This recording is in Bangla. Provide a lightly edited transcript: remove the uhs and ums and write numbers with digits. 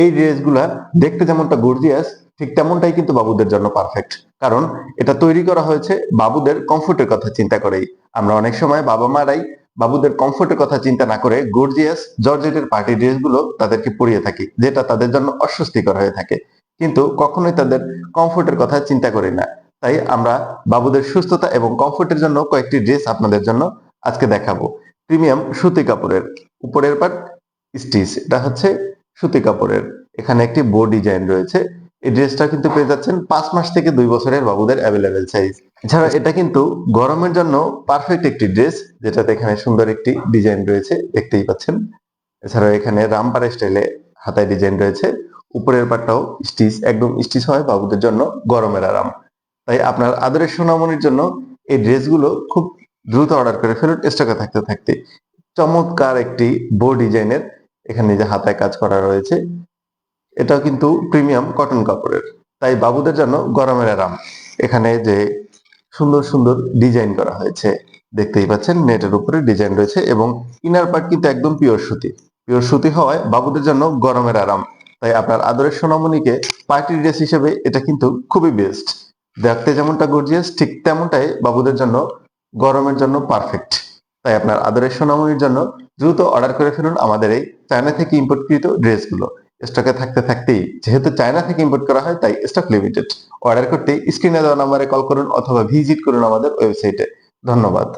এই ড্রেসগুলা দেখতে যেমনটা গর্জিয়াস, ঠিক তেমনটাই কিন্তু বাবুদের জন্য পারফেক্ট। কারণ এটা তৈরি করা হয়েছে বাবুদের কমফোর্টের কথা চিন্তা করেই। আমরা অনেক সময় বাবা মারাই বাবুদের কমফোর্টের কথা চিন্তা না করে গর্জিয়াস জর্জেটের পার্টি ড্রেসগুলো তাদেরকে পরিয়ে থাকি, যেটা তাদের জন্য অস্বস্তিকর হয়ে থাকে, কিন্তু কখনোই তাদের কমফোর্টের কথা চিন্তা করি না। তাই আমরা বাবুদের সুস্থতা এবং কমফোর্টের জন্য কয়েকটি ড্রেস আপনাদের জন্য আজকে দেখাবো। প্রিমিয়াম সুতি কাপড়ের, উপরের পার্ট স্টিচ, এটা হচ্ছে সুতি কাপড়ের। এখানে একটি বো ডিজাইন রয়েছে। এই ড্রেসটা কিন্তু পেয়ে যাচ্ছেন 5 মাস থেকে 2 বছরের বাবুদের অ্যাভেলেবেল সাইজ। এছাড়া এটা কিন্তু গরমের জন্য পারফেক্ট একটি ড্রেস, যেটাতে এখানে সুন্দর একটি ডিজাইন রয়েছে, দেখতেই পাচ্ছেন। এছাড়াও এখানে রামপার স্টাইলে হাতায় ডিজাইন রয়েছে। উপরের পাটটাও স্টিচ, একদম স্টিচ হয় বাবুদের জন্য গরমের আরাম। তাই আপনার আদরের সোনামণির জন্য এই ড্রেসগুলো খুব দ্রুত অর্ডার করে ফেলুন স্টকে থাকতে থাকতে। চমৎকার একটি বো ডিজাইনের, এখানে যে হাতায় কাজ করা রয়েছে, এটাও কিন্তু প্রিমিয়াম কটন কাপড়ের। তাই বাবুদের জন্য গরমের আরাম। এখানে যে সুন্দর সুন্দর ডিজাইন করা হয়েছে, দেখতেই পাচ্ছেন, নেটের উপরে ডিজাইন রয়েছে এবং ইনার পার্ট কিন্তু একদম পিওর সুতি। পিওর সুতি হওয়ায় বাবুদের জন্য গরমের আরাম। তাই আপনার আদরের সোনামণিকে পার্টি ড্রেস হিসেবে এটা কিন্তু খুবই বেস্ট। দেখতে যেমনটা গর্জিয়াস, ঠিক তেমনটাই বাবুদের জন্য গরমের জন্য পারফেক্ট। তাই আপনার আদরের সোনামণির জন্য দ্রুত অর্ডার করে ফেলুন আমাদের এই চায়না থেকে ইম্পোর্টকৃত ড্রেসগুলো। স্টকে থাকতে থাকতেই, যেহেতু চায়না থেকে ইম্পোর্ট করা হয় তাই স্টক লিমিটেড। অর্ডার করতে স্ক্রিনে দেওয়া নাম্বারে কল করুন অথবা ভিজিট করুন আমাদের ওয়েবসাইটে। ধন্যবাদ।